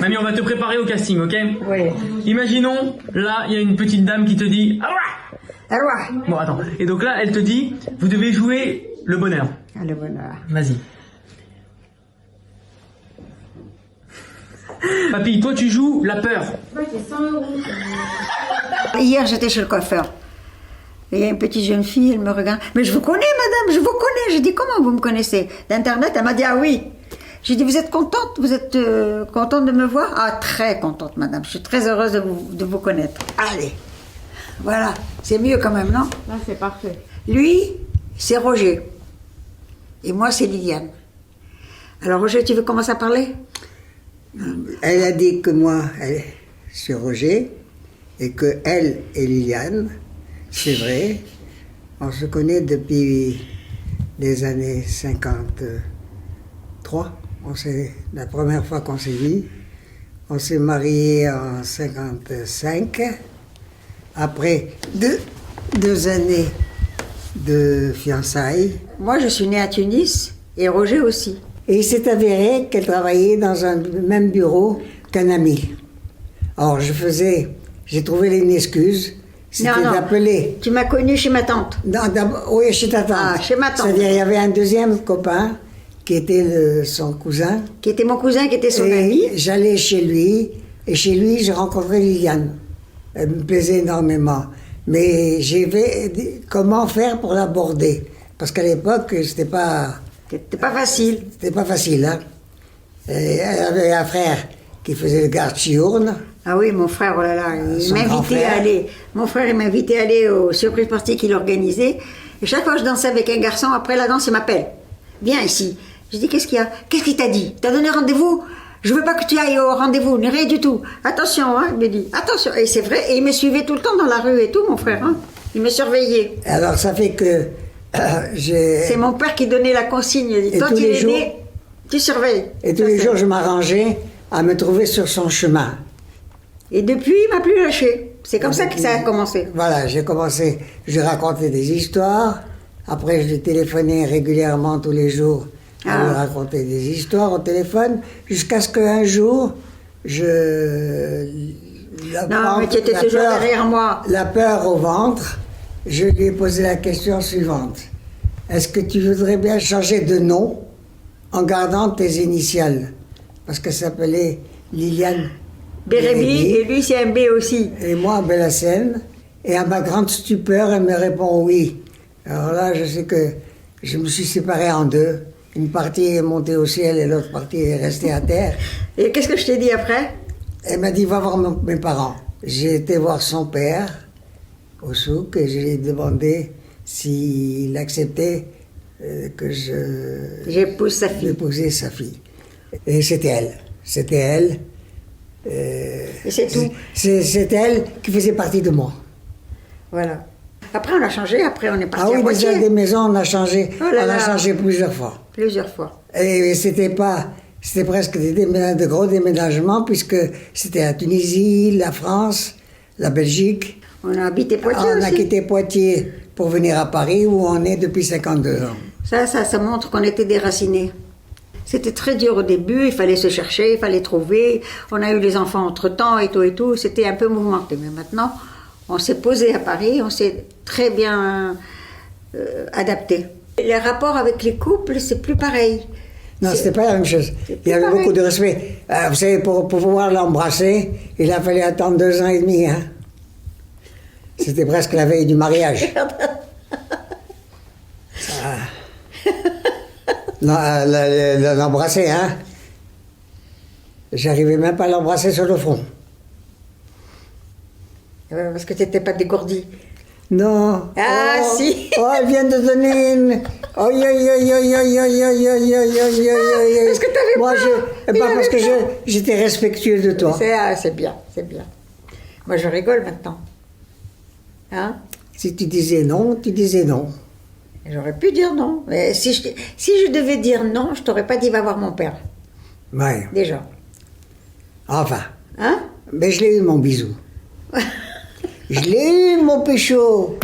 Mamie, on va te préparer au casting, ok? Oui. Imaginons, là, il y a une petite dame qui te dit... Alors, Bon, attends. Et donc là, elle te dit, vous devez jouer le bonheur. ah, le bonheur. Vas-y. Papy, toi, tu joues la peur. Hier, j'étais chez le coiffeur. Et il y a une petite jeune fille, elle me regarde. Mais je vous connais, madame, je vous connais. J'ai dit, comment vous me connaissez? D'Internet, elle m'a dit, ah oui. J'ai dit, vous êtes contente? Vous êtes contente de me voir? Ah, très contente, madame. Je suis très heureuse de vous connaître. Allez. Voilà. C'est mieux quand même, non? Là, c'est parfait. Lui, c'est Roger. Et moi, c'est Liliane. Alors, Roger, tu veux commencer à parler? Elle a dit que moi, je suis Roger, et que elle et Liliane, c'est vrai, on se connaît depuis les années 53. La première fois qu'on s'est vu, on s'est mariés en 55. Après deux années de fiançailles. Moi, je suis née à Tunis, et Roger aussi. Et il s'est avéré qu'elle travaillait dans un même bureau qu'un ami. Alors j'ai trouvé une excuse, c'était d'appeler. Tu m'as connue chez ma tante. Oui, chez ta tante. Ah, chez ma tante. C'est-à-dire, il y avait un deuxième copain qui était son cousin. Qui était mon cousin, qui était son ami. Et j'allais chez lui, et chez lui, j'ai rencontré Liliane. Elle me plaisait énormément. Mais comment faire pour l'aborder? Parce qu'à l'époque, c'était pas facile. C'était pas facile, hein. Et elle avait un frère qui faisait le garde-chiourne. Ah oui, mon frère, oh là là, il m'invitait à aller. Mon frère, il m'invitait à aller aux surprises parties qu'il organisait. Et chaque fois que je dansais avec un garçon, après la danse, il m'appelle. Viens ici. Je dis, qu'est-ce qu'il y a? Qu'est-ce qu'il t'a dit? T'as donné rendez-vous? Je veux pas que tu ailles au rendez-vous, rien du tout. Attention, hein, il me dit. Attention. Et c'est vrai, et il me suivait tout le temps dans la rue et tout, mon frère, hein. Il me surveillait. Alors ça fait que c'est mon père qui donnait la consigne. Il dit, toi, tu es né, tu surveilles. Et tous les jours, je m'arrangeais à me trouver sur son chemin. Et depuis, il m'a plus lâché. C'est comme ça que ça a commencé. Voilà, j'ai commencé, je racontais des histoires. Après, je lui téléphonais régulièrement tous les jours à lui raconter des histoires au téléphone, jusqu'à ce qu'un jour, Non, mais tu étais toujours derrière moi. La peur au ventre, je lui ai posé la question suivante. Est-ce que tu voudrais bien changer de nom en gardant tes initiales? Parce qu'elle s'appelait Liliane Bérébi, et lui c'est un B aussi. Et moi, Bellassène. Et à ma grande stupeur, elle me répond oui. Alors là, je sais que je me suis séparé en deux. Une partie est montée au ciel et l'autre partie est restée à terre. Et qu'est-ce que je t'ai dit après? Elle m'a dit, va voir mes parents. J'ai été voir son père au souk et je lui ai demandé s'il acceptait que j'épouse sa fille. J'épousais sa fille. Et c'était elle. C'était elle. Et c'est tout. C'est elle qui faisait partie de moi. Voilà. Après, on a changé. Après, on est parti à Poitiers. Ah oui, déjà des maisons, on a changé. Oh là là. On a changé plusieurs fois. Plusieurs fois. Et c'était presque de gros déménagements, puisque c'était la Tunisie, la France, la Belgique. On a habité Poitiers On aussi. a quitté Poitiers pour venir à Paris, où on est depuis 52 ans. Ça montre qu'on était déracinés. C'était très dur au début, il fallait se chercher, il fallait trouver. On a eu les enfants entre-temps et tout. C'était un peu mouvementé. Mais maintenant, on s'est posé à Paris, on s'est très bien adapté. Les rapports avec les couples, c'est plus pareil. Non, c'était pas la même chose. Il y avait beaucoup de respect. Vous savez, pour pouvoir l'embrasser, il a fallu attendre 2 ans et demi. Hein. C'était presque la veille du mariage. L'embrasser, hein. J'arrivais même pas à l'embrasser sur le front. Parce que tu n'étais pas dégourdi. Non. Ah, si. Oh, elle vient de donner une... Oh, Est-ce que t'avais moi, parce que j'étais respectueux de toi. C'est bien, c'est bien. Moi, je rigole maintenant. Hein? Si tu disais non, tu disais non. J'aurais pu dire non. Mais si je devais dire non, je t'aurais pas dit va voir mon père. Ouais. Déjà. Enfin. Hein? Mais je l'ai eu, mon bisou. Je l'ai eu, mon pécho.